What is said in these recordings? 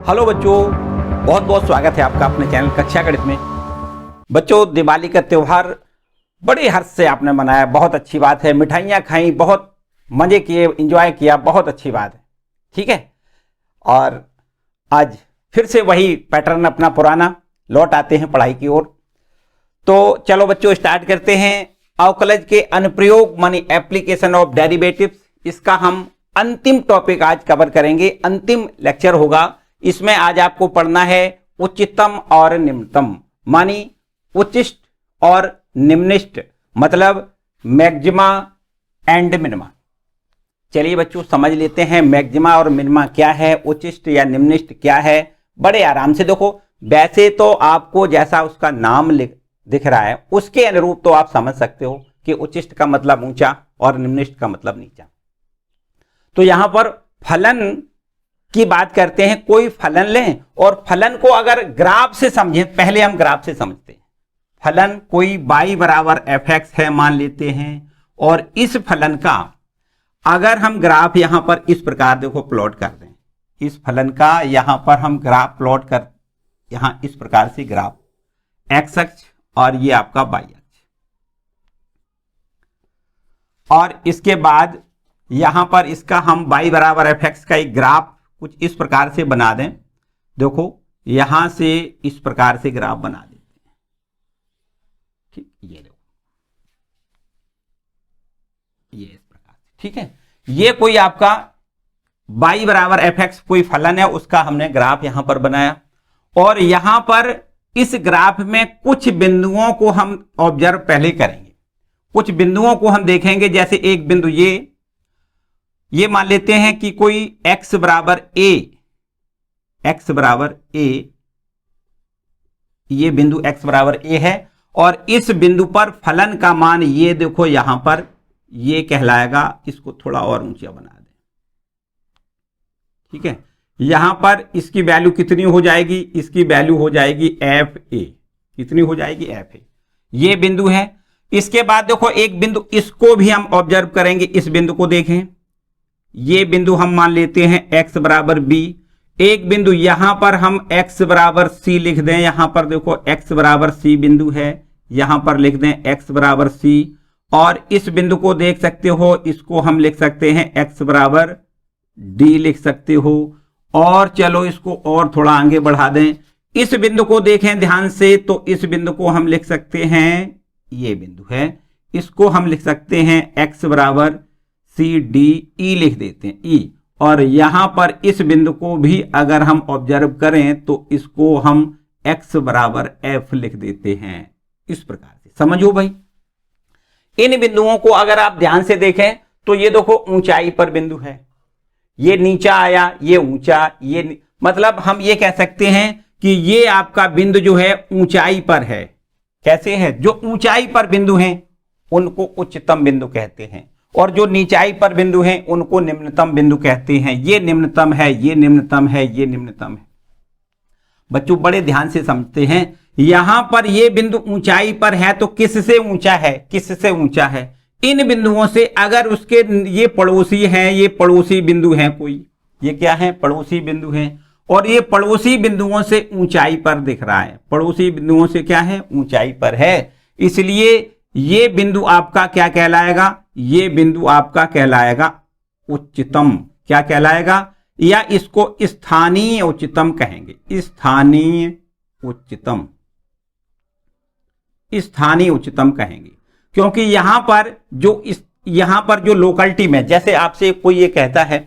Hello बच्चों, बहुत बहुत स्वागत है आपका अपने चैनल कक्षा गणित में। बच्चों, दिवाली का त्यौहार बड़े हर्ष से आपने मनाया, बहुत अच्छी बात है। मिठाइयाँ खाई, बहुत मजे किए, एंजॉय किया, बहुत अच्छी बात है। ठीक है, और आज फिर से वही पैटर्न अपना पुराना लौट आते हैं पढ़ाई की ओर। तो चलो बच्चों, स्टार्ट करते हैं। अवकलज के अनुप्रयोग मानी एप्लीकेशन ऑफ डेरिवेटिव्स, इसका हम अंतिम टॉपिक आज कवर करेंगे, अंतिम लेक्चर होगा। इसमें आज आपको पढ़ना है उच्चतम और निम्नतम, मानी उच्चिष्ट और निम्निष्ट, मतलब मैक्सिमा एंड मिनिमा। चलिए बच्चों, समझ लेते हैं मैक्सिमा और मिनिमा क्या है, उच्चिष्ट या निम्निष्ट क्या है। बड़े आराम से देखो, वैसे तो आपको जैसा उसका नाम दिख रहा है उसके अनुरूप तो आप समझ सकते हो कि उच्चिष्ट का मतलब ऊंचा और निम्निष्ट का मतलब नीचा। तो यहां पर फलन की बात करते हैं। कोई फलन लें और फलन को अगर ग्राफ से समझें, पहले हम ग्राफ से समझते हैं। फलन कोई y बराबर fx है मान लेते हैं, और इस फलन का अगर हम ग्राफ यहां पर इस प्रकार देखो प्लॉट कर दें, इस फलन का यहां पर हम ग्राफ प्लॉट कर, यहां इस प्रकार से ग्राफ x अक्ष और ये आपका y अक्ष, और इसके बाद यहां पर इसका हम y बराबर fx का एक ग्राफ कुछ इस प्रकार से बना दें। देखो, यहां से इस प्रकार से ग्राफ बना देते हैं। ठीक, ये देखो, ये इस प्रकार से। ठीक है, ये कोई आपका y बराबर fx कोई फलन है, उसका हमने ग्राफ यहां पर बनाया, और यहां पर इस ग्राफ में कुछ बिंदुओं को हम ऑब्जर्व पहले करेंगे, कुछ बिंदुओं को हम देखेंगे। जैसे एक बिंदु ये मान लेते हैं कि कोई x बराबर a, x बराबर a, ये बिंदु x बराबर a है, और इस बिंदु पर फलन का मान ये देखो यहां पर ये कहलाएगा। इसको थोड़ा और ऊंचा बना दें। ठीक है, यहां पर इसकी वैल्यू कितनी हो जाएगी, इसकी वैल्यू हो जाएगी fa। कितनी हो जाएगी, fa। ये बिंदु है। इसके बाद देखो एक बिंदु, इसको भी हम ऑब्जर्व करेंगे। इस बिंदु को देखें, ये बिंदु हम मान लेते हैं x बराबर b। एक बिंदु यहां पर हम x बराबर c लिख दें। यहां पर देखो x बराबर c बिंदु है, यहां पर लिख दें x बराबर c। और इस बिंदु को देख सकते हो, इसको हम लिख सकते हैं x बराबर d लिख सकते हो। और चलो इसको और थोड़ा आगे बढ़ा दें, इस बिंदु को देखें ध्यान से, तो इस बिंदु को हम लिख सकते हैं, ये बिंदु है, इसको हम लिख सकते हैं x बराबर सी डी ई लिख देते हैं, ई। और यहां पर इस बिंदु को भी अगर हम ऑब्जर्व करें तो इसको हम x बराबर f लिख देते हैं। इस प्रकार से समझो भाई। इन बिंदुओं को अगर आप ध्यान से देखें तो ये देखो ऊंचाई पर बिंदु है, ये नीचा आया, ये ऊंचा, ये मतलब हम ये कह सकते हैं कि ये आपका बिंदु जो है ऊंचाई पर है। कैसे है, जो ऊंचाई पर बिंदु हैं उनको उच्चतम बिंदु कहते हैं, और जो नीचाई पर बिंदु हैं उनको निम्नतम बिंदु कहते हैं। ये निम्नतम है, ये निम्नतम है, ये निम्नतम है। बच्चों बड़े ध्यान से समझते हैं। यहां पर ये बिंदु ऊंचाई पर है, तो किससे ऊंचा है, किससे ऊंचा है, इन बिंदुओं से। अगर उसके ये पड़ोसी हैं, ये पड़ोसी बिंदु हैं, कोई ये क्या है, पड़ोसी बिंदु हैं, और ये पड़ोसी बिंदुओं से ऊंचाई पर दिख रहा है, पड़ोसी बिंदुओं से क्या है, ऊंचाई पर है। इसलिए ये बिंदु आपका क्या कहलाएगा, ये बिंदु आपका कहलाएगा उच्चतम। क्या कहलाएगा, या इसको स्थानीय उच्चतम कहेंगे, स्थानीय उच्चतम, स्थानीय उच्चतम कहेंगे। क्योंकि यहां पर जो लोकेलिटी में, जैसे आपसे कोई ये कहता है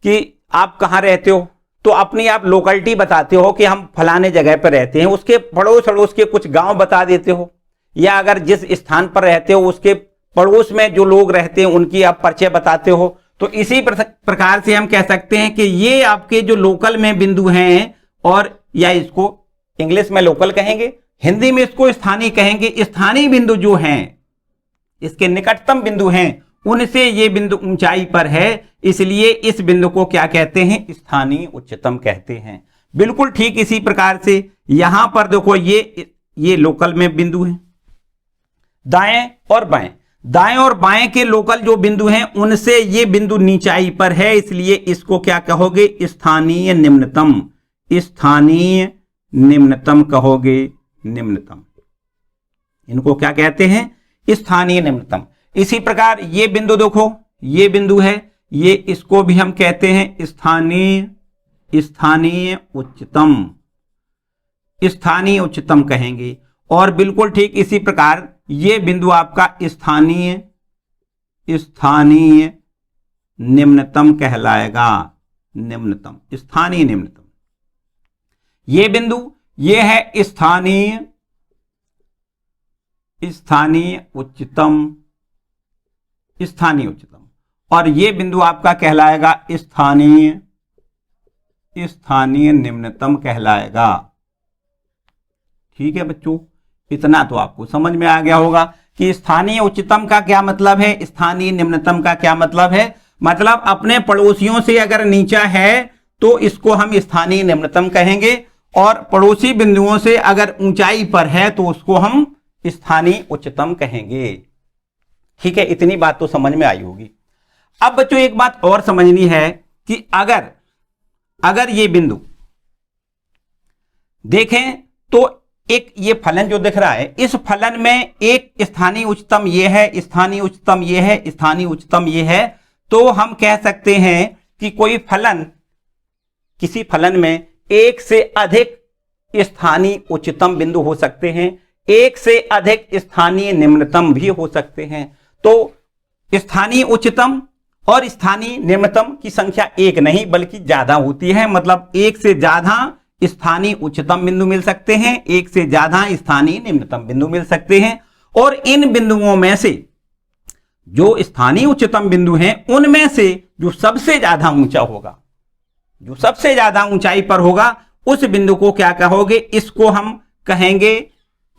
कि आप कहां रहते हो, तो अपनी आप लोकेलिटी बताते हो कि हम फलाने जगह पर रहते हैं, उसके पड़ोस अड़ोस के कुछ गांव बता देते हो, या अगर जिस स्थान पर रहते हो उसके पड़ोस में जो लोग रहते हैं उनकी आप परिचय बताते हो। तो इसी प्रकार से हम कह सकते हैं कि ये आपके जो लोकल में बिंदु हैं, और या इसको इंग्लिश में लोकल कहेंगे, हिंदी में इसको स्थानीय कहेंगे। स्थानीय बिंदु जो हैं, इसके निकटतम बिंदु हैं, उनसे ये बिंदु ऊंचाई पर है, इसलिए इस बिंदु को क्या कहते हैं, स्थानीय उच्चतम कहते हैं। बिल्कुल ठीक इसी प्रकार से यहां पर देखो ये लोकल में बिंदु है। दाएं और बाएं, दाएं और बाएं के लोकल जो बिंदु हैं उनसे ये बिंदु नीचाई पर है, इसलिए इसको क्या कहोगे? स्थानीय निम्नतम। स्थानीय निम्नतम कहोगे, निम्नतम। इनको क्या कहते हैं? स्थानीय निम्नतम। इसी प्रकार ये बिंदु देखो, ये बिंदु है, ये इसको भी हम कहते हैं स्थानीय उच्चतम। स्थानीय उच्चतम कहेंगे। और बिल्कुल ठीक इसी प्रकार ये बिंदु आपका स्थानीय निम्नतम कहलाएगा। निम्नतम, स्थानीय निम्नतम। ये बिंदु ये है स्थानीय उच्चतम। स्थानीय उच्चतम। और ये बिंदु आपका कहलाएगा स्थानीय निम्नतम कहलाएगा। ठीक है बच्चों, इतना तो आपको समझ में आ गया होगा कि स्थानीय उच्चतम का क्या मतलब है, स्थानीय निम्नतम का क्या मतलब है। मतलब अपने पड़ोसियों से अगर नीचा है तो इसको हम स्थानीय निम्नतम कहेंगे, और पड़ोसी बिंदुओं से अगर ऊंचाई पर है तो उसको हम स्थानीय उच्चतम कहेंगे। ठीक है, इतनी बात तो समझ में आई होगी। अब बच्चों एक बात और समझनी है कि अगर ये बिंदु देखें तो एक ये फलन जो दिख रहा है, इस फलन में एक स्थानीय उच्चतम ये है, स्थानीय उच्चतम ये है, स्थानीय उच्चतम ये है, तो हम कह सकते हैं कि कोई फलन, किसी फलन में एक से अधिक स्थानीय उच्चतम बिंदु हो सकते हैं, एक से अधिक स्थानीय निम्नतम भी हो सकते हैं। तो स्थानीय उच्चतम और स्थानीय निम्नतम की संख्या एक नहीं बल्कि ज्यादा होती है। मतलब एक से ज्यादा स्थानीय उच्चतम बिंदु मिल सकते हैं, एक से ज्यादा स्थानीय निम्नतम बिंदु मिल सकते हैं। और इन बिंदुओं में से जो स्थानीय उच्चतम बिंदु हैं उनमें से जो सबसे ज्यादा ऊंचा होगा, जो सबसे ज्यादा ऊंचाई पर होगा, उस बिंदु को क्या कहोगे? इसको हम कहेंगे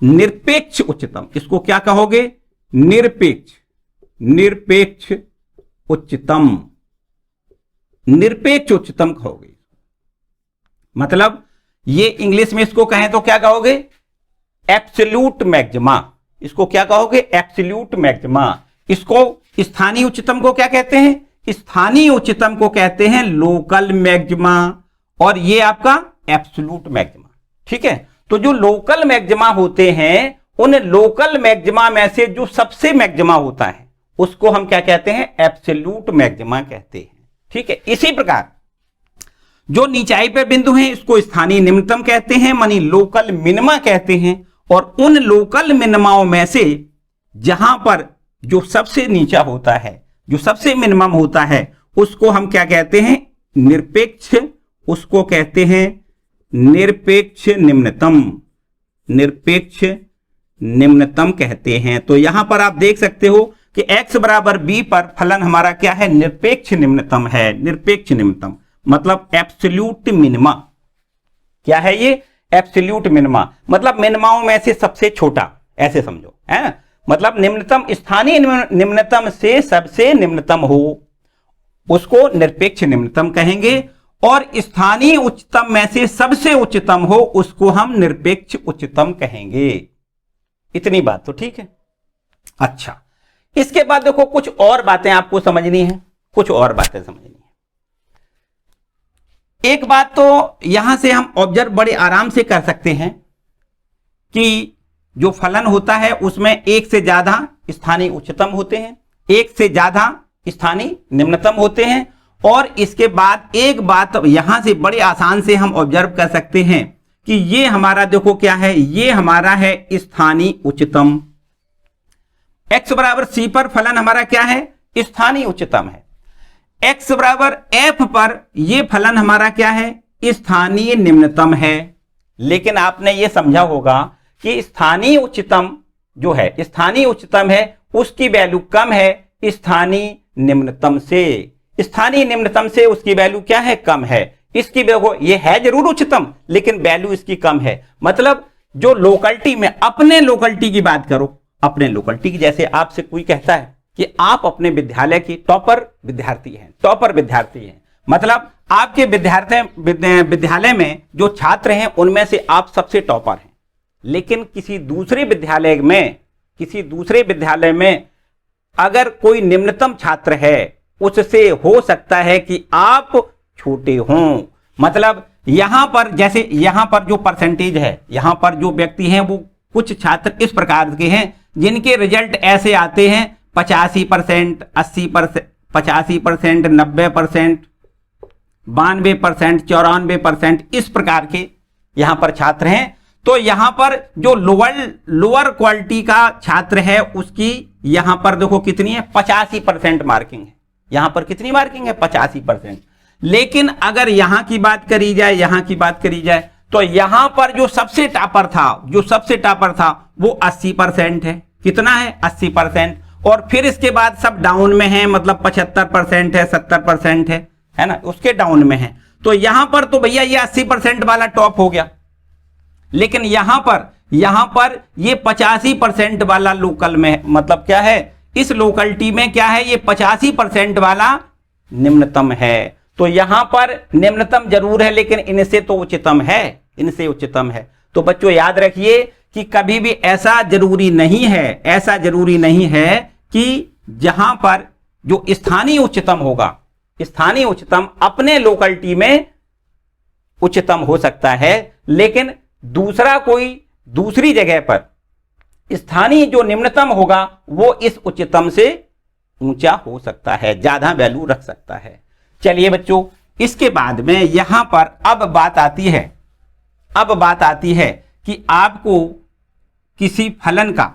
निरपेक्ष उच्चतम। इसको क्या कहोगे? निरपेक्ष उच्चतम। निरपेक्ष उच्चतम कहोगे। मतलब ये इंग्लिश में इसको कहें तो क्या कहोगे? Absolute maxima. इसको क्या कहोगे? Absolute maxima. इसको स्थानीय उच्चतम को क्या कहते हैं? स्थानीय उच्चतम को कहते हैं लोकल मैक्सिमा, और ये आपका एब्सोल्यूट मैक्सिमा। ठीक है, तो जो लोकल मैक्सिमा होते हैं, उन लोकल मैक्सिमा में से जो सबसे मैक्सिमा होता है उसको हम क्या कहते हैं? एब्सोल्यूट मैक्सिमा कहते हैं। ठीक है, इसी प्रकार जो नीचाई पर बिंदु हैं इसको स्थानीय निम्नतम कहते हैं, मानी लोकल मिनिमा कहते हैं। और उन लोकल मिनिमाओं में से जहां पर जो सबसे नीचा होता है, जो सबसे मिनिमम होता है, उसको हम क्या कहते हैं? निरपेक्ष। उसको कहते हैं निरपेक्ष निम्नतम। निरपेक्ष निम्नतम कहते हैं। तो यहां पर आप देख सकते हो कि x बराबर b पर फलन हमारा क्या है? निरपेक्ष निम्नतम है। निरपेक्ष निम्नतम मतलब एब्सोल्यूट मिनिमा। क्या है ये? Absolute minima. मतलब मिनिमाओं में से सबसे छोटा, ऐसे समझो, है ना। मतलब निम्नतम, स्थानीय निम्नतम से सबसे निम्नतम हो उसको निरपेक्ष निम्नतम कहेंगे, और स्थानीय उच्चतम में से सबसे उच्चतम हो उसको हम निरपेक्ष उच्चतम कहेंगे। इतनी बात तो ठीक है। अच्छा, इसके बाद देखो कुछ और बातें आपको समझनी है, कुछ और बातें समझनी है। एक बात तो यहां से हम ऑब्जर्व बड़े आराम से कर सकते हैं कि जो फलन होता है उसमें एक से ज्यादा स्थानीय उच्चतम होते हैं, एक से ज्यादा स्थानीय निम्नतम होते हैं। और इसके बाद एक बात यहां से बड़े आसान से हम ऑब्जर्व कर सकते हैं कि ये हमारा देखो क्या है? ये हमारा है स्थानीय उच्चतम। x बराबर c पर फलन हमारा क्या है? स्थानीय उच्चतम है। x बराबर f पर यह फलन हमारा क्या है? स्थानीय निम्नतम है। लेकिन आपने यह समझा होगा कि स्थानीय उच्चतम जो है, स्थानीय उच्चतम है, उसकी वैल्यू कम है स्थानीय निम्नतम से। स्थानीय निम्नतम से उसकी वैल्यू क्या है? कम है। इसकी देखो ये है जरूर उच्चतम लेकिन वैल्यू इसकी कम है। मतलब जो लोकलिटी में, अपने लोकलिटी की बात करो, अपने लोकलिटी की, जैसे आपसे कोई कहता है कि आप अपने विद्यालय की टॉपर विद्यार्थी हैं, मतलब आपके विद्यालय में जो छात्र हैं उनमें से आप सबसे टॉपर हैं। लेकिन किसी दूसरे विद्यालय में अगर कोई निम्नतम छात्र है उससे हो सकता है कि आप छोटे हों। मतलब यहां पर जैसे यहां पर जो परसेंटेज है, यहां पर जो व्यक्ति हैं वो कुछ छात्र इस प्रकार के हैं जिनके रिजल्ट ऐसे आते हैं 85%, 80%, 85%, 90%, 92%, 94%, इस प्रकार के यहां पर छात्र हैं। तो यहां पर जो लोअर क्वालिटी का छात्र है उसकी यहां पर देखो कितनी है, 85% मार्किंग है। यहां पर कितनी मार्किंग है, 85%। लेकिन अगर यहां की बात करी जाए, यहां की बात करी जाए तो यहां पर जो सबसे टॉपर था वो 80% है। कितना है, 80%। और फिर इसके बाद सब डाउन में है, मतलब 75% है, 70% है ना, उसके डाउन में है। तो यहां पर तो भैया ये 80% वाला टॉप हो गया। लेकिन यहां पर ये 85% वाला लोकल में, मतलब क्या है, इस लोकलिटी में क्या है, ये 85% वाला निम्नतम है। तो यहां पर निम्नतम जरूर है लेकिन इनसे तो उच्चतम है, इनसे उच्चतम है। तो बच्चों याद रखिए कि कभी भी ऐसा जरूरी नहीं है कि जहां पर जो स्थानीय उच्चतम होगा, स्थानीय उच्चतम अपने लोकलिटी में उच्चतम हो सकता है, लेकिन दूसरी जगह पर स्थानीय जो निम्नतम होगा वो इस उच्चतम से ऊंचा हो सकता है, ज्यादा वैल्यू रख सकता है। चलिए बच्चों, इसके बाद में यहां पर अब बात आती है कि आपको किसी फलन का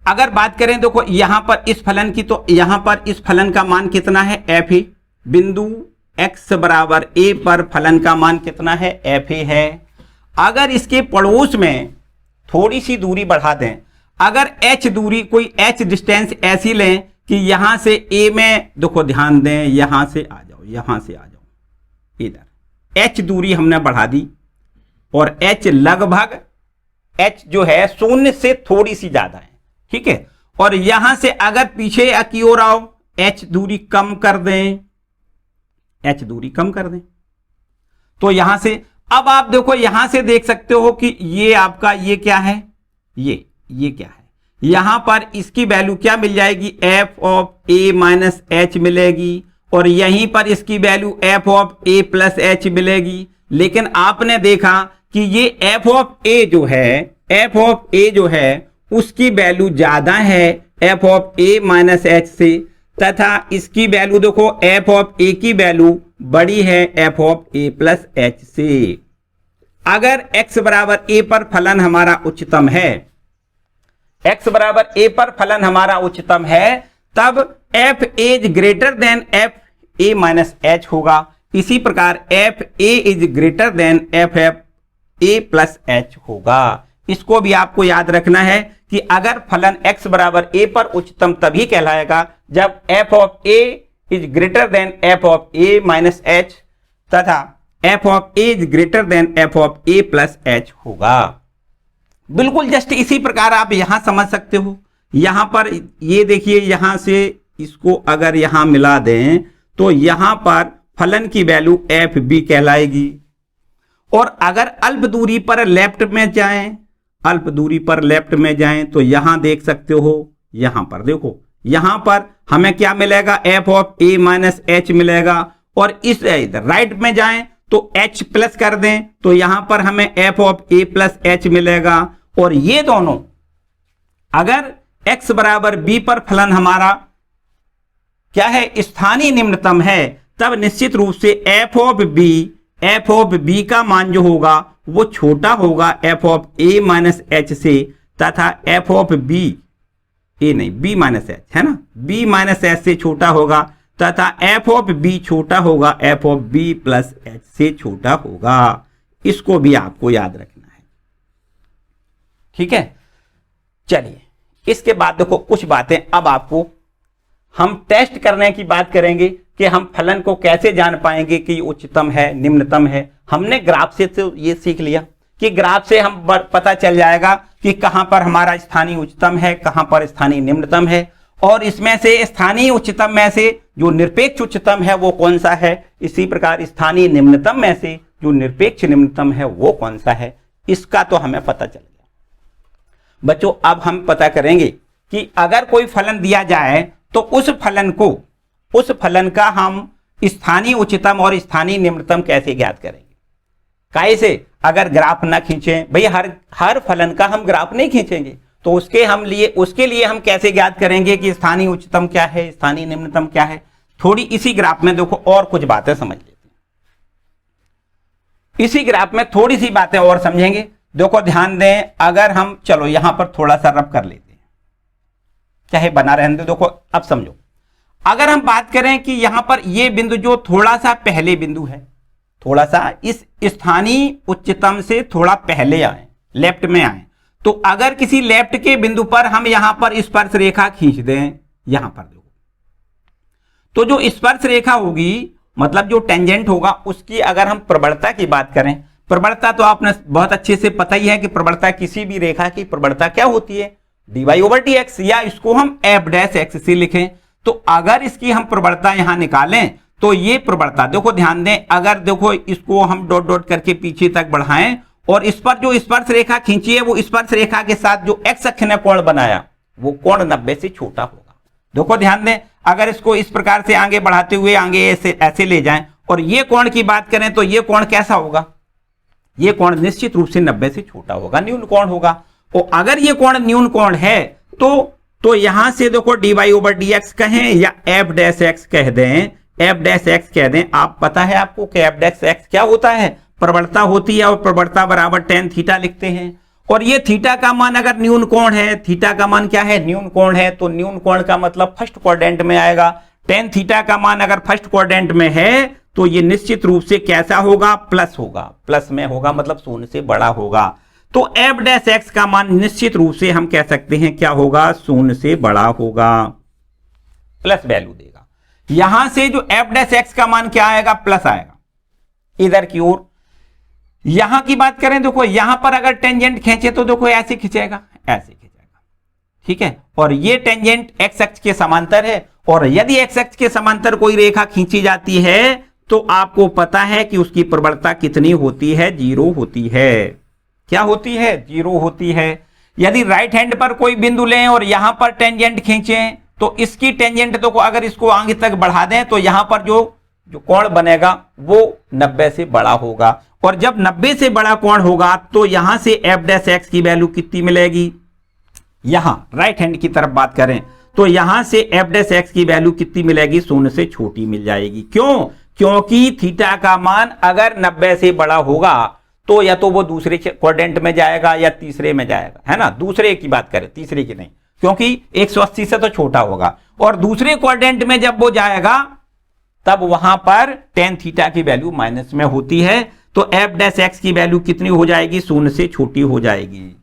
अगर बात करें, देखो यहां पर इस फलन की, तो यहां पर इस फलन का मान कितना है, एफ ए। बिंदु x बराबर a पर फलन का मान कितना है, एफ ए है। अगर इसके पड़ोस में थोड़ी सी दूरी बढ़ा दें, अगर h दूरी, कोई h डिस्टेंस ऐसी लें कि यहां से a में, देखो ध्यान दें, यहां से आ जाओ इधर h दूरी हमने बढ़ा दी और h लगभग h जो है 0 से थोड़ी सी ज्यादा है, ठीक है। और यहां से अगर पीछे की ओर आओ, h दूरी कम कर दें, तो यहां से अब आप देखो, यहां से देख सकते हो कि ये आपका ये क्या है, ये क्या है। यहां पर इसकी वैल्यू क्या मिल जाएगी, F of a minus H मिलेगी, और यहीं पर इसकी value F of A plus H मिलेगी। लेकिन आपने देखा कि ये एफ ऑफ ए जो है उसकी वैल्यू ज्यादा है F of a minus h से, तथा इसकी वैल्यू देखो एफ ऑफ ए की वैल्यू बड़ी है F of A plus h से। अगर x बराबर a पर फलन हमारा उच्चतम है, तब F A is greater than F A minus H होगा। इसी प्रकार F A is greater than F F A plus H होगा। इसको भी आपको याद रखना है कि अगर फलन x बराबर a पर उच्चतम तभी कहलाएगा जब f of a is greater than f of a minus h तथा f of a is greater than f of a plus h होगा। बिल्कुल जस्ट इसी प्रकार आप यहां समझ सकते हो। यहां पर ये देखिए, यहां से इसको अगर यहां मिला दें तो यहां पर फलन की वैल्यू एफ बी कहलाएगी। और अगर अल्प दूरी पर लेफ्ट में जाएं तो यहां देख सकते हो, यहां पर देखो, यहां पर हमें क्या मिलेगा, F of a minus H मिलेगा। और इस राइट में जाएं तो एच प्लस कर दें तो यहां पर हमें F of A plus H मिलेगा। और ये दोनों अगर x बराबर b पर फलन हमारा क्या है, स्थानीय निम्नतम है, तब निश्चित रूप से एफ ऑफ बी का मान जो होगा वो छोटा होगा f of a minus h से, तथा f of b minus h है ना, बी माइनस एच से छोटा होगा, तथा एफ ऑफ बी छोटा होगा f of b plus h से छोटा होगा। इसको भी आपको याद रखना है, ठीक है। चलिए इसके बाद देखो कुछ बातें अब आपको हम टेस्ट करने की बात करेंगे कि हम फलन को कैसे जान पाएंगे कि उच्चतम है निम्नतम है। हमने ग्राफ से तो ये सीख लिया कि ग्राफ से हम पता चल जाएगा कि कहां पर हमारा स्थानीय उच्चतम है, कहां पर स्थानीय निम्नतम है, और इसमें से स्थानीय उच्चतम में से जो निरपेक्ष उच्चतम है वो कौन सा है, इसी प्रकार स्थानीय निम्नतम में से जो निरपेक्ष निम्नतम है वो कौन सा है, इसका तो हमें पता चल गया। बच्चों अब हम पता करेंगे कि अगर कोई फलन दिया जाए तो उस फलन का हम स्थानीय उच्चतम और स्थानीय निम्नतम कैसे ज्ञात करेंगे। कैसे? अगर ग्राफ ना खींचें भाई, हर फलन का हम ग्राफ नहीं खींचेंगे, तो उसके लिए हम कैसे ज्ञात करेंगे कि स्थानीय उच्चतम क्या है, स्थानीय निम्नतम क्या है। थोड़ी इसी ग्राफ में देखो और कुछ बातें समझ लेते हैं। इसी ग्राफ में थोड़ी सी बातें और समझेंगे। देखो ध्यान दें, अगर हम चलो यहां पर थोड़ा सा रब कर लेते हैं, चाहे बना रहने दो। देखो अब समझो, अगर हम बात करें कि यहां पर ये बिंदु जो थोड़ा सा पहले बिंदु है, थोड़ा सा इस स्थानीय उच्चतम से थोड़ा पहले आए, लेफ्ट में आए, तो अगर किसी लेफ्ट के बिंदु पर हम यहां पर स्पर्श रेखा खींच दें, यहां पर देखो, तो जो स्पर्श रेखा होगी मतलब जो टेंजेंट होगा उसकी अगर हम प्रवणता की बात करें, प्रवणता तो आपने बहुत अच्छे से पता ही है कि प्रवणता किसी भी रेखा की प्रवणता क्या होती है, dy/dx, या इसको हम f' से लिखें। तो अगर इसकी हम प्रवणता यहां निकालें तो ये प्रवणता देखो ध्यान दें, अगर देखो इसको हम डॉट डॉट करके पीछे तक बढ़ाएं और इस पर जो स्पर्श रेखा खींची है वो स्पर्श रेखा के साथ जो x अक्ष ने कोण बनाया वो कोण 90 से छोटा होगा। देखो ध्यान दें, अगर इसको इस प्रकार से आगे बढ़ाते हुए आगे ऐसे ले जाएं और ये कोण की बात करें तो ये कोण कैसा होगा, ये कोण निश्चित रूप से 90 से छोटा होगा, न्यून कोण होगा। और अगर ये कोण न्यून कोण है तो यहां से देखो dy/dx कहें या f' कह दें, f' कह दें, आप पता है आपको कि f' क्या होता है, प्रवणता होती है, और प्रवणता बराबर tan थीटा लिखते हैं। और ये थीटा का मान अगर न्यून कोण है, थीटा का मान क्या है, न्यून कोण है, तो न्यून कोण का मतलब फर्स्ट क्वाड्रेंट में आएगा। tan थीटा का मान अगर फर्स्ट क्वाड्रेंट में है तो ये निश्चित रूप से कैसा होगा, प्लस होगा, प्लस में होगा मतलब शून्य से बड़ा होगा। तो f' का मान निश्चित रूप से हम कह सकते हैं क्या होगा, शून्य से बड़ा होगा, प्लस वैल्यू देगा। यहां से जो f' का मान क्या आएगा, प्लस आएगा इधर की ओर। यहां की बात करें, देखो यहां पर अगर टेंजेंट खींचे तो देखो ऐसे खींचेगा, ऐसे खींचेगा, ठीक है। और ये टेंजेंट x अक्ष के समांतर है, और यदि x अक्ष के समांतर कोई रेखा खींची जाती है तो आपको पता है कि उसकी प्रवणता कितनी होती है, 0 होती है। क्या होती है, 0 होती है। यदि राइट हैंड पर कोई बिंदु लें और यहां पर टेंजेंट खींचें तो इसकी टेंजेंट तो अगर इसको आगे तक बढ़ा दें तो यहां पर जो कोण बनेगा वो 90 से बड़ा होगा। और जब 90 से बड़ा कोण होगा तो यहां से f' की वैल्यू कितनी मिलेगी, यहां राइट हैंड की तरफ बात करें तो यहां से f' की वैल्यू कितनी मिलेगी, शून्य से छोटी मिल जाएगी। क्यों? क्योंकि थीटा का मान अगर 90 से बड़ा होगा तो या तो वो दूसरे क्वाड्रेंट में जाएगा या तीसरे में जाएगा, है ना। दूसरे की बात करें, तीसरे की नहीं, क्योंकि 180 से तो छोटा होगा। और दूसरे क्वाड्रेंट में जब वो जाएगा तब वहां पर tan थीटा की वैल्यू माइनस में होती है, तो f' की वैल्यू कितनी हो जाएगी, शून्य से छोटी हो जाएगी।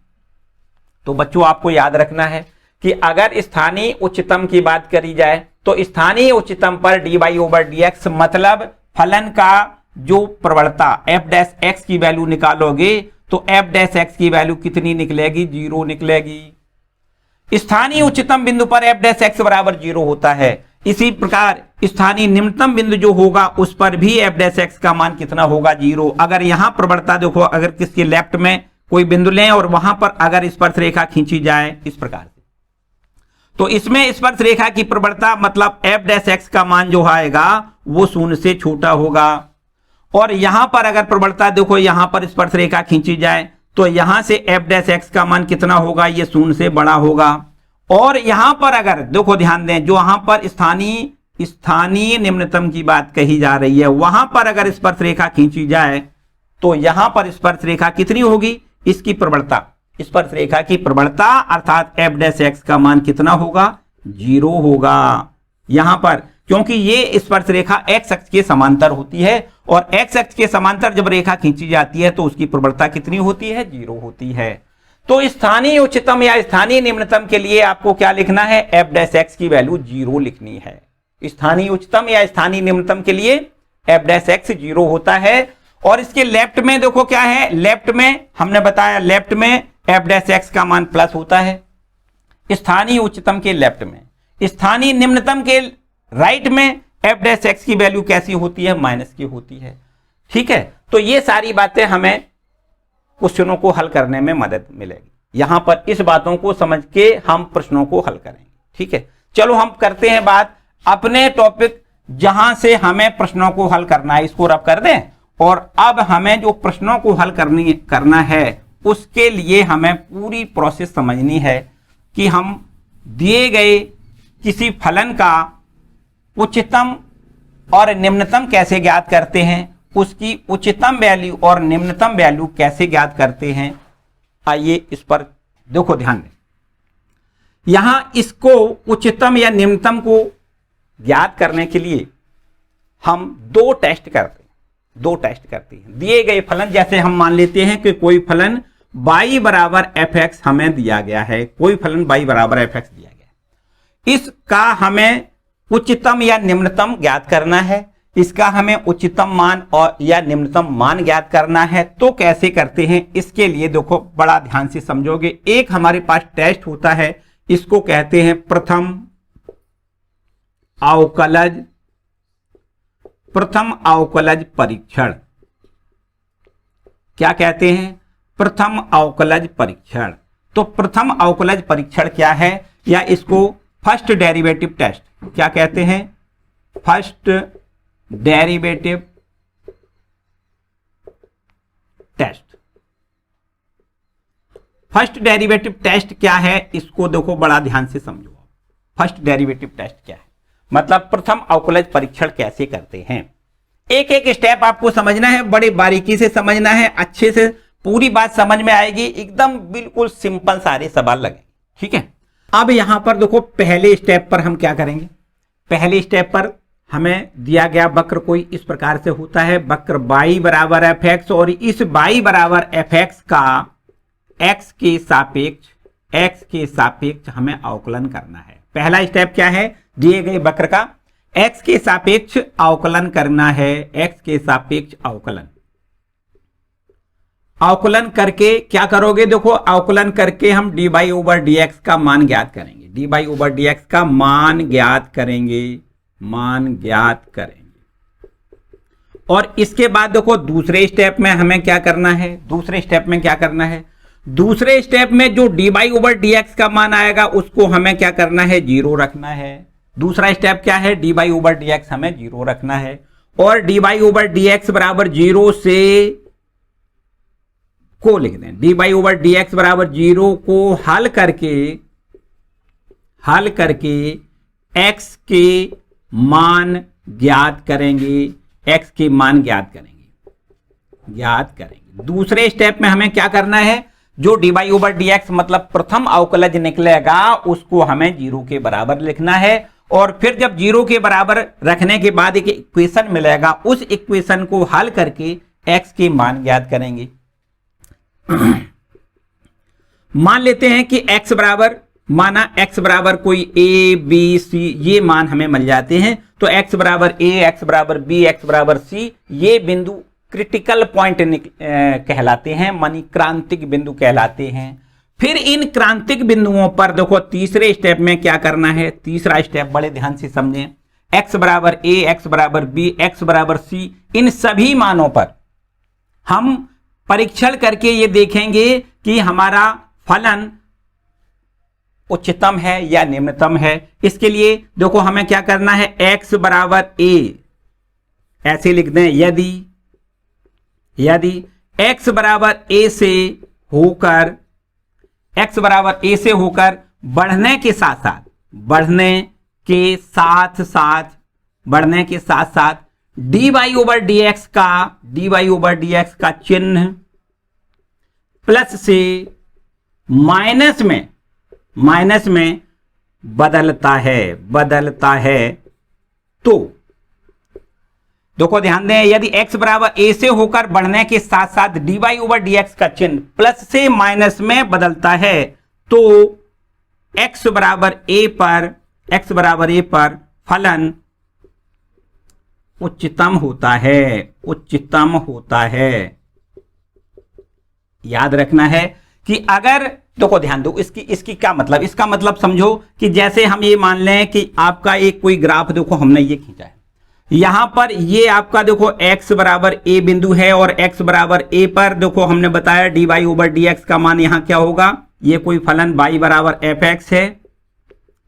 तो बच्चों आपको याद रखना है कि अगर स्थानीय उच्चतम की बात करी जाए तो स्थानीय उच्चतम पर dy/dx मतलब फलन का जो प्रवणता f' की वैल्यू निकालोगे तो f' की वैल्यू कितनी निकलेगी, 0 निकलेगी। स्थानीय उच्चतम बिंदु पर f' बराबर 0 होता है। इसी प्रकार स्थानीय निम्नतम बिंदु जो होगा उस पर भी f' का मान कितना होगा, 0। अगर यहां प्रवणता देखो, अगर किसके लेफ्ट में कोई बिंदु लें और वहां पर अगर स्पर्श रेखा खींची जाए इस प्रकार से, तो इसमें स्पर्श रेखा की प्रवणता मतलब f' का मान जो आएगा वो शून्य से छोटा होगा। और यहां पर अगर प्रवणता देखो, यहां पर स्पर्श रेखा खींची जाए तो यहां से f' का मान कितना होगा, ये शून्य से बड़ा होगा। और यहां पर अगर देखो ध्यान दें, जो वहां पर स्थानीय निम्नतम की बात कही जा रही है, वहां पर अगर स्पर्श रेखा खींची जाए तो यहां पर स्पर्श रेखा कितनी होगी, इसकी प्रवणता, स्पर्श रेखा की प्रवणता अर्थात f' का मान कितना होगा, 0 होगा यहां पर, क्योंकि ये स्पर्श रेखा x अक्ष के समांतर होती है और x अक्ष के समांतर जब रेखा खींची जाती है तो उसकी प्रवणता कितनी होती है, 0 होती है। तो स्थानीय उच्चतम या स्थानीय निम्नतम के लिए आपको क्या लिखना है, f' की वैल्यू 0 लिखनी है। स्थानीय उच्चतम या स्थानीय निम्नतम के लिए f' 0 होता है। और इसके लेफ्ट में देखो क्या है, लेफ्ट में हमने बताया लेफ्ट में f' का मान प्लस होता है स्थानीय उच्चतम के लेफ्ट में। स्थानीय निम्नतम के राइट में f' की वैल्यू कैसी होती है, माइनस की होती है। ठीक है, तो ये सारी बातें हमें क्वेश्चनों को हल करने में मदद मिलेगी। यहां पर इस बातों को समझ के हम प्रश्नों को हल करेंगे। ठीक है, चलो हम करते हैं बात अपने टॉपिक जहां से हमें प्रश्नों को हल करना है, इसको रब कर दें। और अब हमें जो प्रश्नों को हल करना है उसके लिए हमें पूरी प्रोसेस समझनी है कि हम दिए गए किसी फलन का उच्चतम और निम्नतम कैसे ज्ञात करते हैं, उसकी उच्चतम वैल्यू और निम्नतम वैल्यू कैसे ज्ञात करते हैं। आइए इस पर देखो ध्यान दें। यहां इसको उच्चतम या निम्नतम को ज्ञात करने के लिए हम दो टेस्ट करते हैं। दिए गए फलन, जैसे हम मान लेते हैं कि कोई फलन y बराबर fx हमें दिया गया है, कोई फलन y बराबर fx दिया गया है, इसका हमें उच्चतम या निम्नतम ज्ञात करना है, इसका हमें उच्चतम मान और या निम्नतम मान ज्ञात करना है। तो कैसे करते हैं, इसके लिए देखो बड़ा ध्यान से समझोगे। एक हमारे पास टेस्ट होता है, इसको कहते हैं प्रथम अवकलज परीक्षण। क्या कहते हैं? प्रथम अवकलज परीक्षण। तो प्रथम अवकलज परीक्षण क्या है, या इसको फर्स्ट डेरिवेटिव टेस्ट क्या कहते हैं? First derivative test. First derivative test क्या है, इसको देखो बड़ा ध्यान से समझो। फर्स्ट डेरिवेटिव टेस्ट क्या है, मतलब प्रथम अवकलज परीक्षण कैसे करते हैं। एक एक स्टेप आपको समझना है, बड़ी बारीकी से समझना है, अच्छे से पूरी बात समझ में आएगी, एकदम बिल्कुल सिंपल सारे सवाल लगे। ठीक है, अब यहां पर देखो पहले स्टेप पर हम क्या करेंगे। पहले स्टेप पर हमें दिया गया वक्र कोई इस प्रकार से होता है, वक्र y बराबर fx, और इस y बराबर fx का x के सापेक्ष हमें अवकलन करना है। पहला स्टेप क्या है, दिए गए वक्र का x के सापेक्ष अवकलन करना है। x के सापेक्ष अवकलन करके क्या करोगे, देखो अवकलन करके हम dy ओवर dx का मान ज्ञात करेंगे। dy ओवर dx का मान ज्ञात करेंगे। और इसके बाद देखो दूसरे स्टेप में हमें क्या करना है। दूसरे स्टेप में जो dy ओवर dx का मान आएगा उसको हमें क्या करना है, 0 रखना है। दूसरा स्टेप क्या है, dy ओवर dx हमें 0 रखना है। और dy ओवर dx बराबर 0 से को लिख दें। dy ओवर dx बराबर 0 को हल करके x के मान ज्ञात करेंगे। दूसरे स्टेप में हमें क्या करना है, जो dy ओवर dx मतलब प्रथम अवकलज निकलेगा उसको हमें 0 के बराबर लिखना है। और फिर जब 0 के बराबर रखने के बाद एक इक्वेशन मिलेगा, उस इक्वेशन को हल करके x के मान ज्ञात करेंगे। मान लेते हैं कि x बराबर कोई a b c ये मान हमें मिल जाते हैं। तो x बराबर a, x बराबर b, x बराबर c ये बिंदु क्रिटिकल पॉइंट कहलाते हैं, मानी क्रांतिक बिंदु कहलाते हैं। फिर इन क्रांतिक बिंदुओं पर देखो तीसरे स्टेप में क्या करना है। तीसरा स्टेप बड़े ध्यान से समझें। x बराबर a, x बराबर b, x बराबर c इन सभी मानों पर हम परीक्षण करके ये देखेंगे कि हमारा फलन उच्चतम है या निम्नतम है। इसके लिए देखो हमें क्या करना है, x बराबर a ऐसे लिख दें। यदि x बराबर a से होकर बढ़ने के साथ साथ dy ओवर dx का चिन्ह प्लस से माइनस में बदलता है। तो देखो ध्यान दें, यदि x बराबर a से होकर बढ़ने के साथ साथ dy ओवर dx का चिन्ह प्लस से माइनस में बदलता है, तो x बराबर a पर फलन उच्चतम होता है। याद रखना है कि अगर देखो ध्यान दो, इसकी क्या मतलब, इसका मतलब समझो कि जैसे हम ये मान लें कि आपका एक कोई ग्राफ देखो हमने ये खींचा है, यहां पर ये आपका देखो x बराबर a बिंदु है और x बराबर a पर देखो हमने बताया dy ओवर dx का मान यहां क्या होगा, ये कोई फलन y बराबर एफ एक्स है,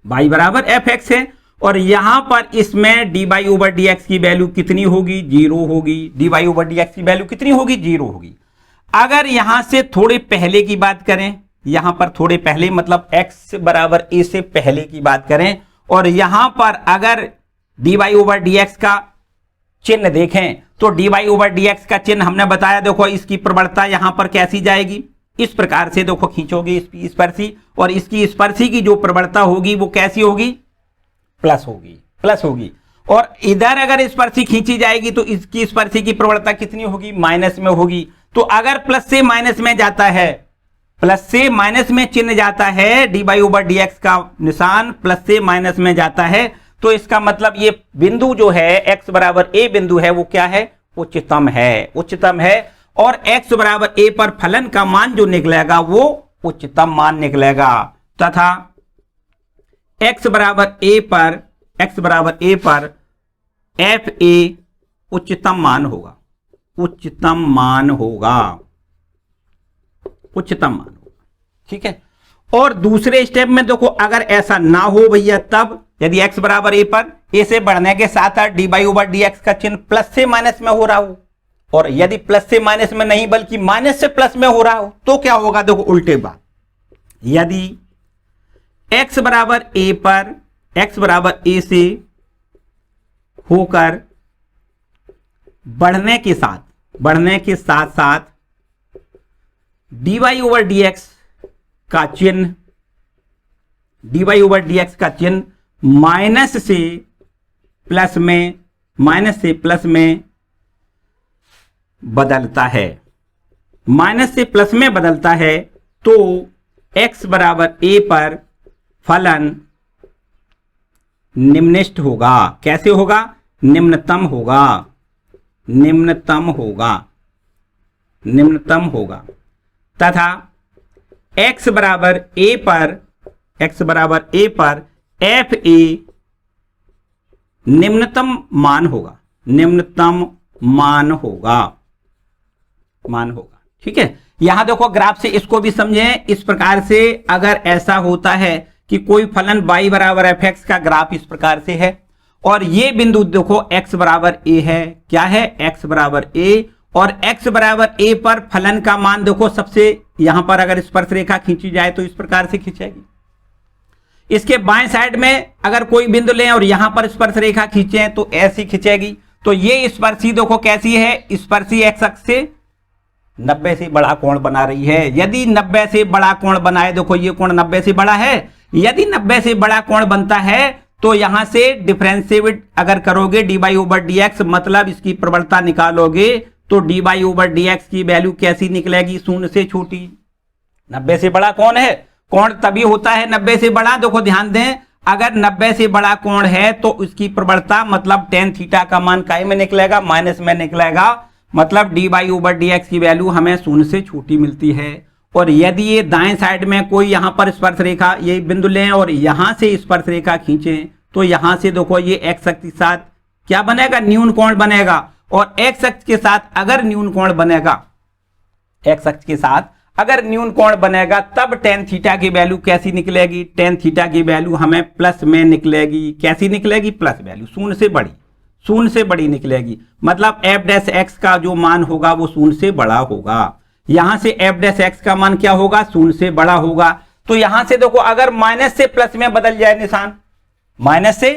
y बराबर एफ एक्स है, और यहां पर इसमें dy ओवर dx की वैल्यू कितनी होगी, 0 होगी। dy ओवर dx की वैल्यू कितनी होगी, 0 होगी। अगर यहां से थोड़े पहले की बात करें, यहां पर थोड़े पहले मतलब x बराबर a से पहले की बात करें, और यहां पर अगर dy ओवर dx का चिन्ह देखें तो dy ओवर dx का चिन्ह हमने बताया, देखो इसकी प्रवणता यहां पर कैसी जाएगी, इस प्रकार से देखो खींचोगे इसकी स्पर्शी, और इसकी स्पर्शी की जो प्रवणता होगी वो कैसी होगी, प्लस होगी, प्लस होगी। और इधर अगर स्पर्शी खींची जाएगी तो इसकी स्पर्शी की प्रवणता कितनी होगी, माइनस में होगी। तो अगर प्लस से माइनस में जाता है, प्लस से माइनस में चिन्ह जाता है, dy ओवर dx का निशान प्लस से माइनस में जाता है, तो इसका मतलब ये बिंदु जो है x बराबर a बिंदु है वो क्या है, उच्चतम है, उच्चतम है। और x बराबर a पर फलन का मान जो निकलेगा वो उच्चतम मान निकलेगा, तथा x बराबर a पर एफ ए उच्चतम मान होगा, उच्चतम मान होगा, उच्चतम मान होगा, ठीक है। और दूसरे स्टेप में देखो अगर ऐसा ना हो भैया, तब यदि x बराबर a पर a से बढ़ने के साथ साथ dy ओवर dx का चिन्ह प्लस से माइनस में हो रहा हो, और यदि प्लस से माइनस में नहीं बल्कि माइनस से प्लस में हो रहा हो, तो क्या होगा, देखो उल्टे बात। यदि x बराबर a पर, x बराबर a से होकर बढ़ने के साथ साथ dy ओवर dx का चिन्ह, dy ओवर dx का चिन्ह माइनस से प्लस में, माइनस से प्लस में बदलता है, माइनस से प्लस में बदलता है, तो x बराबर a पर फलन निम्नलिखित होगा। कैसे होगा, निम्नतम होगा, निम्नतम होगा, निम्नतम होगा। तथा x बराबर a पर एफ ए निम्नतम मान होगा, निम्नतम मान होगा, मान होगा, ठीक है। यहां देखो ग्राफ से इसको भी समझें, इस प्रकार से अगर ऐसा होता है कि कोई फलन y बराबर एफ एक्स का ग्राफ इस प्रकार से है, और ये बिंदु देखो x बराबर a है, क्या है, x बराबर a, और x बराबर a पर फलन का मान देखो सबसे, यहां पर अगर स्पर्श रेखा खींची जाए तो इस प्रकार से खींचेगी। इसके बाएं साइड में अगर कोई बिंदु लें और यहां पर स्पर्श रेखा खींचें तो ऐसी खींचेगी। तो ये स्पर्शी देखो कैसी है, स्पर्शी x अक्ष से 90 से बड़ा कोण बना रही है। यदि 90 से बड़ा कोण बनाए, देखो ये कोण 90 से बड़ा है, यदि 90 से बड़ा कोण बनता है तो यहां से डिफरेंशिएट अगर करोगे dy ओवर dx, मतलब इसकी प्रवणता निकालोगे तो dy ओवर dx की वैल्यू कैसी निकलेगी, शून्य से छोटी। 90 से बड़ा कौन है, कोण तभी होता है 90 से बड़ा, देखो ध्यान दें, अगर 90 से बड़ा कोण है तो उसकी प्रवणता मतलब tan थीटा का मान काय में निकलेगा, माइनस में निकलेगा, मतलब dy ओवर dx की वैल्यू हमें शून्य से छोटी मिलती है। और यदि ये दाएं साइड में कोई यहां पर स्पर्श रेखा, ये बिंदु लें और यहां से स्पर्श रेखा खींचें तो यहां से देखो ये x अक्ष के साथ क्या बनेगा, न्यून कोण बनेगा, और x अक्ष के साथ अगर न्यून कोण बनेगा, x अक्ष के साथ अगर न्यून कोण बनेगा तब tan थीटा की वैल्यू कैसी निकलेगी, tan थीटा की वैल्यू हमें प्लस में निकलेगी। कैसी निकलेगी, प्लस वैल्यू, शून्य से बड़ी, शून्य से बड़ी निकलेगी, मतलब f डैश x का जो मान होगा वो शून्य से बड़ा होगा। यहां से f डैश x का मान क्या होगा, शून्य से बड़ा होगा। तो यहां से देखो अगर माइनस से प्लस में बदल जाए निशान, माइनस से,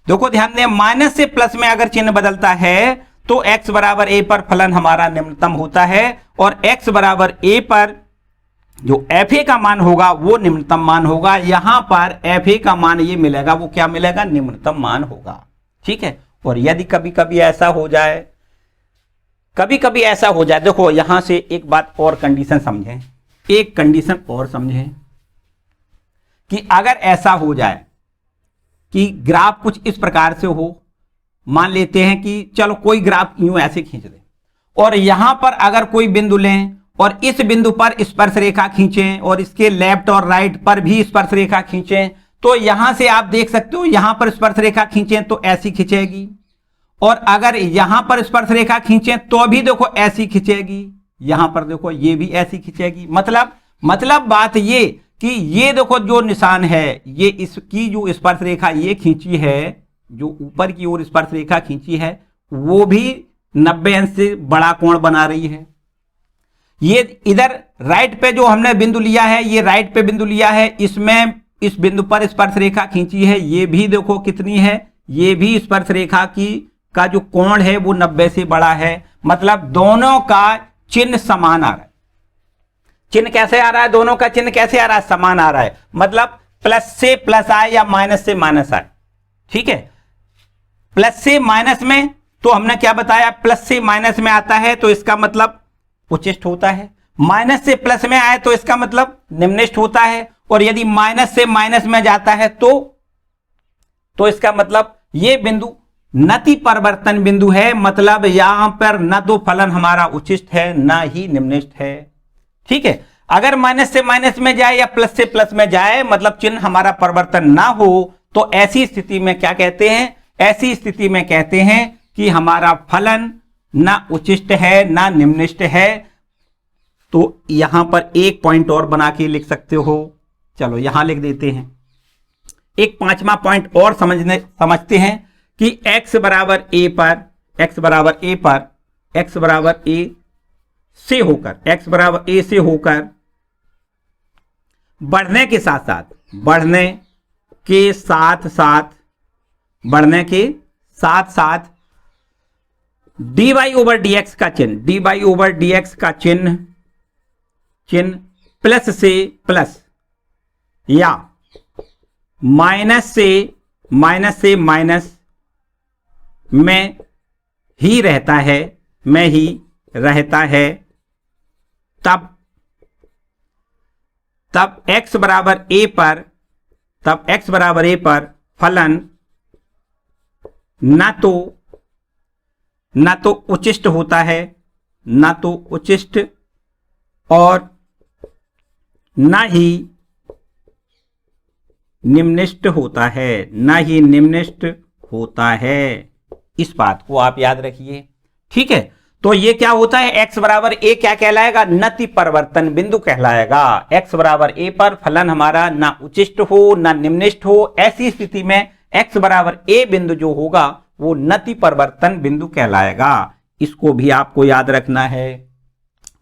देखो ध्यान दें, माइनस से प्लस में अगर चिन्ह बदलता है तो x बराबर a पर फलन हमारा निम्नतम होता है, और x बराबर a पर जो एफ ए का मान होगा वो निम्नतम मान होगा। यहां पर एफ ए का मान ये मिलेगा, वो क्या मिलेगा, निम्नतम मान होगा, ठीक है। और यदि कभी कभी ऐसा हो जाए, कभी कभी ऐसा हो जाए, देखो यहां से एक बात और कंडीशन समझें, एक कंडीशन और समझें कि अगर ऐसा हो जाए कि ग्राफ कुछ इस प्रकार से हो, मान लेते हैं कि चलो कोई ग्राफ यूं ऐसे खींच दे और यहां पर अगर कोई बिंदु लें और इस बिंदु पर स्पर्श रेखा खींचें और इसके लेफ्ट और राइट पर भी स्पर्श रेखा खींचें, तो यहां से आप देख सकते हो यहां पर स्पर्श रेखा खींचें तो ऐसी खींचेगी, और अगर यहां पर स्पर्श रेखा खींचें तो भी देखो ऐसी खींचेगी, यहां पर देखो ये भी ऐसी खींचेगी। मतलब मतलब बात ये कि ये देखो जो निशान है, ये इसकी जो स्पर्श रेखा ये खींची है, जो ऊपर की ओर स्पर्श रेखा खींची है, वो भी 90 अंश से बड़ा कोण बना रही है। ये इधर राइट पे जो हमने बिंदु लिया है, ये राइट पे बिंदु लिया है, इसमें इस बिंदु पर स्पर्श रेखा खींची है, ये भी देखो कितनी है, ये भी स्पर्श रेखा का जो कोण है वो 90 से बड़ा है। मतलब दोनों का चिन्ह समान आ रहा है। चिन्ह कैसे आ रहा है? दोनों का चिन्ह कैसे आ रहा है? समान आ रहा है। मतलब प्लस से प्लस आए या माइनस से माइनस आए, ठीक है। प्लस से माइनस में तो हमने क्या बताया, प्लस से माइनस में आता है तो इसका मतलब उच्चिष्ट होता है, माइनस से प्लस में आए तो इसका मतलब निम्निष्ठ होता है, और यदि माइनस से माइनस में जाता है तो इसका मतलब ये बिंदु नति परिवर्तन बिंदु है। मतलब यहां पर न तो फलन हमारा उच्चिष्ट है न ही निम्निष्ठ है, ठीक है। अगर माइनस से माइनस में जाए या प्लस से प्लस में जाए, मतलब चिन्ह हमारा परिवर्तन ना हो, तो ऐसी स्थिति में क्या कहते हैं? ऐसी स्थिति में कहते हैं कि हमारा फलन ना उच्चिष्ट है ना निम्निष्ठ है। तो यहां पर एक पॉइंट और बना के लिख सकते हो, चलो यहां लिख देते हैं। एक पांचवा पॉइंट और समझते हैं कि x बराबर a पर, x बराबर a पर, x बराबर a से होकर, x बराबर a से होकर बढ़ने के साथ साथ, बढ़ने के साथ साथ, बढ़ने के साथ साथ dy ओवर dx का चिन्ह, dy ओवर dx का चिन्ह प्लस से प्लस या माइनस से माइनस में ही रहता है, में ही रहता है। तब x बराबर a पर, तब x बराबर a पर फलन ना तो उच्चिष्ट होता है, ना तो उच्चिष्ट और ना ही निम्निष्ठ होता है, ना ही निम्निष्ठ होता है। इस बात को आप याद रखिए, ठीक है। तो ये क्या होता है, x बराबर a क्या कहलाएगा? नति परिवर्तन बिंदु कहलाएगा। x बराबर a पर फलन हमारा ना उच्चिष्ट हो ना निम्निष्ठ हो, ऐसी स्थिति में x बराबर a बिंदु जो होगा वो नति परिवर्तन बिंदु कहलाएगा। इसको भी आपको याद रखना है,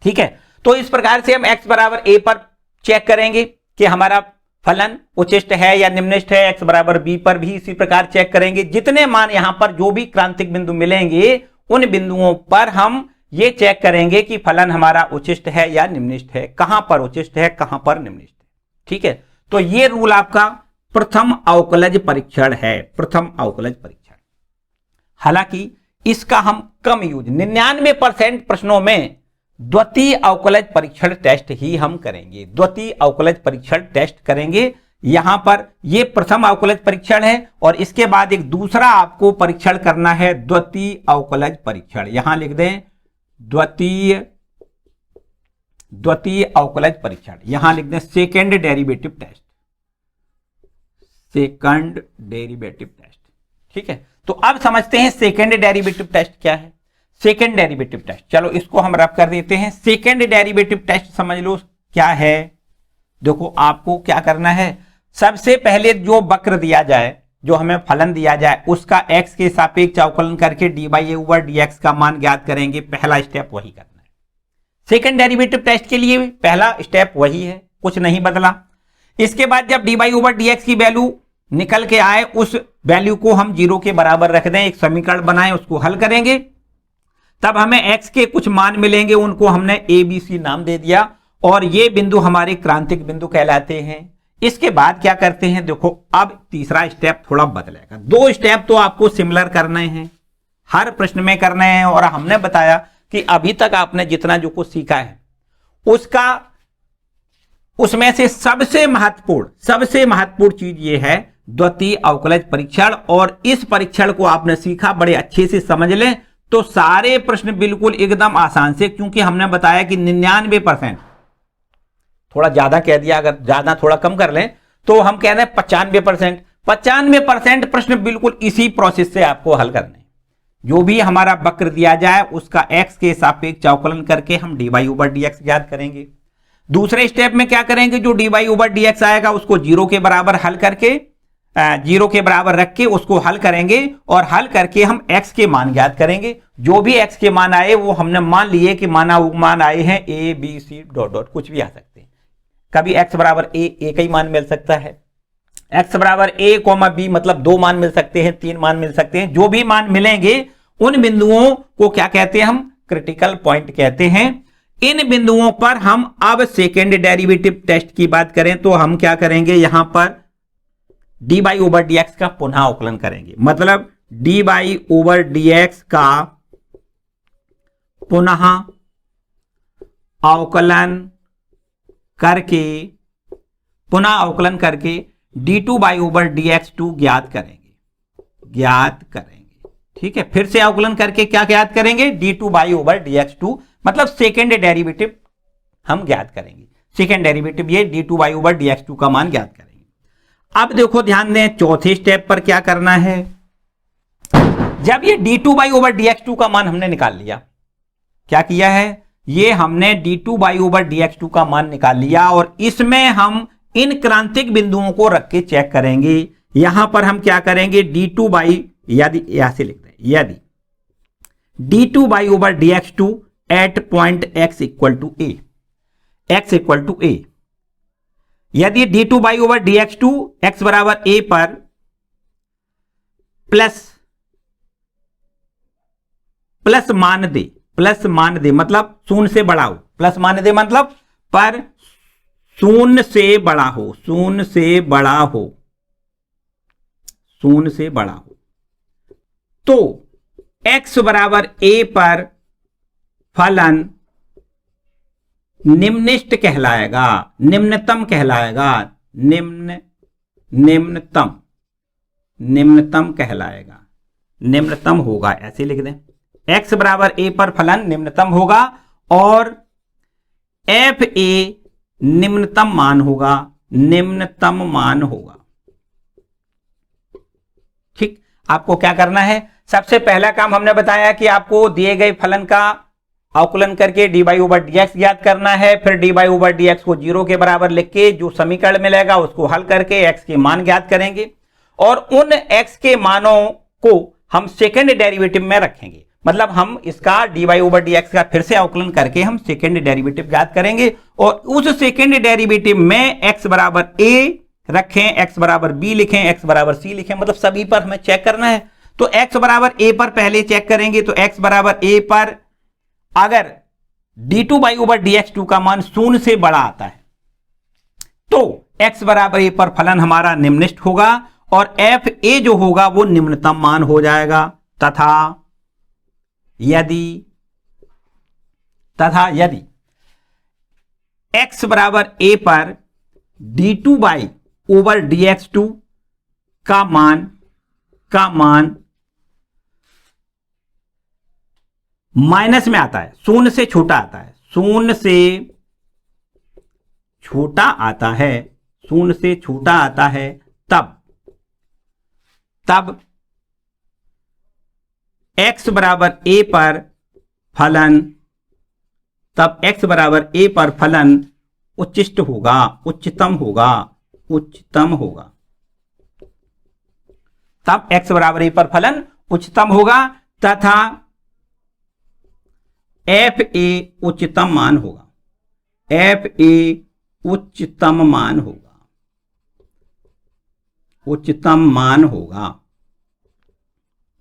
ठीक है। तो इस प्रकार से हम x बराबर a पर चेक करेंगे कि हमारा फलन उच्चिष्ट है या निम्निष्ठ है। x बराबर b पर भी इसी प्रकार चेक करेंगे। जितने मान यहां पर जो भी क्रांतिक बिंदु मिलेंगे, उन बिंदुओं पर हम ये चेक करेंगे कि फलन हमारा उच्चिष्ट है या निम्निष्ठ है, कहां पर उच्चिष्ट है कहां पर निम्निष्ठ है, ठीक है। तो ये रूल आपका प्रथम अवकलज परीक्षण है, प्रथम अवकलज परीक्षण। हालांकि इसका हम कम यूज, 99% प्रश्नों में द्वितीय अवकलज परीक्षण टेस्ट ही हम करेंगे, द्वितीय अवकलज परीक्षण टेस्ट करेंगे। यहां पर ये प्रथम अवकलज परीक्षण है और इसके बाद एक दूसरा आपको परीक्षण करना है, द्वितीय अवकलज परीक्षण। यहां लिख दें द्वितीय अवकलज परीक्षण, यहां लिख दें second derivative test, second derivative test, ठीक है। तो अब समझते हैं सेकंड डेरिवेटिव टेस्ट क्या है। सेकंड डेरिवेटिव टेस्ट, चलो इसको हम रफ कर देते हैं। सेकंड डेरिवेटिव टेस्ट समझ लो क्या है। देखो आपको क्या करना है, सबसे पहले जो वक्र दिया जाए, जो हमें फलन दिया जाए, उसका x के सापेक्ष अवकलन करके dy ओवर dx का मान ज्ञात करेंगे। पहला स्टेप वही करना है सेकंड डेरिवेटिव टेस्ट के लिए, पहला स्टेप वही है, कुछ नहीं बदला। इसके बाद जब dy ओवर dx की वैल्यू निकल के आए, उस वैल्यू को हम 0 के बराबर रख दें, एक समीकरण बनाएं, उसको हल करेंगे, तब हमें x के कुछ मान मिलेंगे, उनको हमने a b c नाम दे दिया और ये बिंदु हमारे क्रांतिक बिंदु कहलाते हैं। इसके बाद क्या करते हैं, देखो अब तीसरा स्टेप थोड़ा बदलेगा। 2 स्टेप तो आपको सिमिलर करने हैं, हर प्रश्न में करने हैं, और हमने बताया कि अभी तक आपने जितना जो कुछ सीखा है उसमें से सबसे महत्वपूर्ण चीज ये है द्वितीय अवकलज परीक्षण। और इस परीक्षण को आपने सीखा, बड़े अच्छे से समझ लें तो सारे प्रश्न बिल्कुल एकदम आसान से, क्योंकि हमने बताया कि 99%, थोड़ा ज्यादा कह दिया, अगर ज्यादा थोड़ा कम कर लें तो हम कह रहे हैं 95% प्रश्न बिल्कुल इसी प्रोसेस से आपको हल करने हैं। जो भी हमारा वक्र दिया जाए उसका x के सापेक्ष अवकलन करके हम dy ओवर dx ज्ञात करेंगे। दूसरे स्टेप में क्या करेंगे, जो dy ओवर dx आएगा उसको जीरो के बराबर हल करके, जीरो के बराबर रख के उसको हल करेंगे और हल करके हम x के मान ज्ञात करेंगे। जो भी x के मान आए वो हमने मान लिए कि मान आए हैं a b c dot dot, कुछ भी आ सकते हैं। कभी x बराबर a का ही मान मिल सकता है, x बराबर a कॉमा b मतलब 2 मान मिल सकते हैं, 3 मान मिल सकते हैं। जो भी मान मिलेंगे उन बिंदुओं को क्या कहते हैं, हम क्रिटिकल पॉइंट कहते हैं। इन बिंदुओं पर हम अब सेकेंड डेरिवेटिव टेस्ट की बात करें तो हम क्या करेंगे, यहां पर dy ओवर dx का पुनः अवकलन करेंगे। मतलब dy ओवर dx का पुनः अवकलन करके d2 बाई ओवर dx2 ज्ञात करेंगे। ठीक है, फिर से अवकलन करके क्या ज्ञात करेंगे, d2 बाई ओवर dx2 मतलब सेकेंड डेरिवेटिव हम ज्ञात करेंगे। सेकेंड डेरिवेटिव ये d2 बाई ओवर dx2 का मान ज्ञात करेंगे। अब देखो ध्यान दें, चौथे स्टेप पर क्या करना है। जब ये d2 बाई ओवर dx2 का मान हमने निकाल लिया, क्या किया है, ये हमने d2 बाई ओवर dx2 का मान निकाल लिया और इसमें हम इन क्रांतिक बिंदुओं को रख के चेक करेंगे। यहां पर हम क्या करेंगे, d2 बाई, यदि यहां से लिखते हैं, यदि d2 by over dx2 at point x equal to a, यदि d2 by over dx2 x बराबर a पर प्लस मान दे मतलब शून्य से बड़ा हो, प्लस मान दे मतलब पर शून्य से बड़ा हो, तो x बराबर a पर फलन निम्नतम कहलाएगा, निम्नतम होगा, ऐसे लिख दें। x बराबर a पर फलन निम्नतम होगा और f a निम्नतम मान होगा। ठीक, आपको क्या करना है, सबसे पहला काम हमने बताया कि आपको दिए गए फलन का अवकलन करके dy ओवर dx ज्ञात करना है। फिर dy ओवर dx को 0 के बराबर लिख के जो समीकरण मिलेगा उसको हल करके x के मान ज्ञात करेंगे और उन x के मानों को हम सेकेंड डेरिवेटिव में रखेंगे। मतलब हम इसका dy ओवर dx का फिर से अवकलन करके हम सेकेंड डेरिवेटिव ज्ञात करेंगे और उस सेकेंड डेरिवेटिव में x बराबर a रखें, x बराबर b लिखें, x बराबर c लिखें, मतलब सभी पर हमें चेक करना है। तो x बराबर a पर पहले चेक करेंगे, तो x बराबर a पर अगर d2 बाई ओवर dx2 का मान शून्य से बड़ा आता है तो x बराबर a पर फलन हमारा निम्नलिखित होगा और f a जो होगा वो निम्नतम मान हो जाएगा। तथा यदि x बराबर a पर d2 बाई ओवर dx2 का मान माइनस में आता है, शून्य से छोटा आता है, तब x बराबर a पर फलन उच्चतम होगा। तब x बराबर a पर फलन उच्चतम होगा तथा f a उच्चतम मान होगा।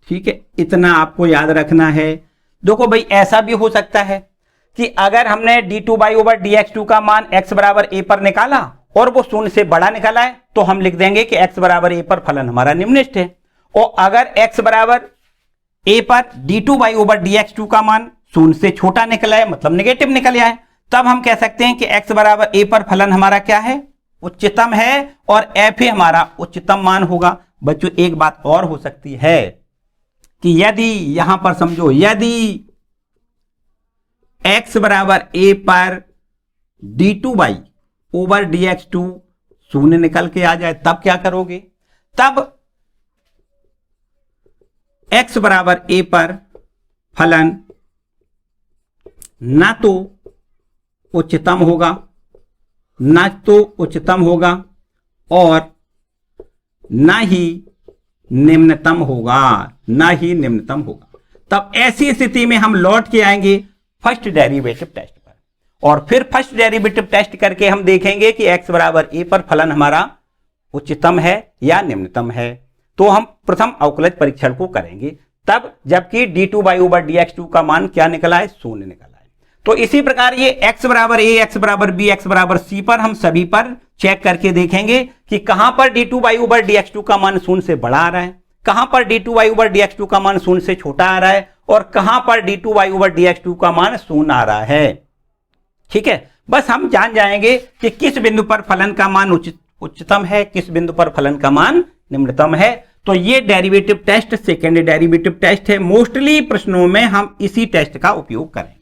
ठीक है, इतना आपको याद रखना है। देखो भाई, ऐसा भी हो सकता है कि अगर हमने d2 बाई ओवर dx2 का मान x बराबर a पर निकाला और वो शून्य से बड़ा निकाला है तो हम लिख देंगे कि x बराबर a पर फलन हमारा निम्नलिखित है। और अगर x बराबर a पर d2 बाई ओवर dx2 का मान शून्य से छोटा निकला है, मतलब नेगेटिव निकल आया है, तब हम कह सकते हैं कि x बराबर a पर फलन हमारा क्या है, उच्चतम है और f हमारा उच्चतम मान होगा। बच्चों, एक बात और हो सकती है कि यदि यहां पर समझो, यदि x बराबर a पर d2 बाई ओवर dx2 शून्य निकल के आ जाए, तब क्या करोगे, तब x बराबर a पर फलन ना तो उच्चतम होगा ना तो उच्चतम होगा और ना ही निम्नतम होगा, ना ही निम्नतम होगा। तब ऐसी स्थिति में हम लौट के आएंगे फर्स्ट डेरिवेटिव टेस्ट पर, और फिर फर्स्ट डेरिवेटिव टेस्ट करके हम देखेंगे कि x बराबर a पर फलन हमारा उच्चतम है या निम्नतम है। तो हम प्रथम अवकलज परीक्षण को करेंगे तब, जबकि d2/dx2 का मान क्या निकला है, 0 निकला है। तो इसी प्रकार ये x बराबर a, x बराबर b, x बराबर c पर हम सभी पर चेक करके देखेंगे कि कहां पर d2/dx2 का मान 0 से बड़ा आ रहा है, कहां पर d2/dx2 का मान 0 से छोटा आ रहा है, और कहां पर d2/dx2 का मान 0 आ रहा है। ठीक है, बस हम जान जाएंगे कि किस बिंदु पर फलन का मान उच्चतम है, किस बिंदु पर फलन का मान निम्नतम है। तो ये derivative test second derivative test है। मोस्टली प्रश्नों में हम इसी टेस्ट का उपयोग करेंगे।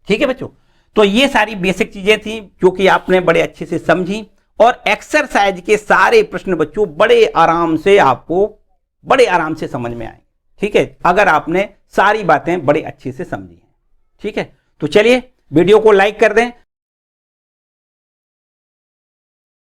ठीक है बच्चों, तो ये सारी बेसिक चीजें थी जो कि आपने बड़े अच्छे से समझी, और एक्सरसाइज के सारे प्रश्न बच्चों बड़े आराम से आपको बड़े आराम से समझ में आएंगे। ठीक है, अगर आपने सारी बातें बड़े अच्छे से समझी हैं। ठीक है, तो चलिए वीडियो को लाइक कर दें,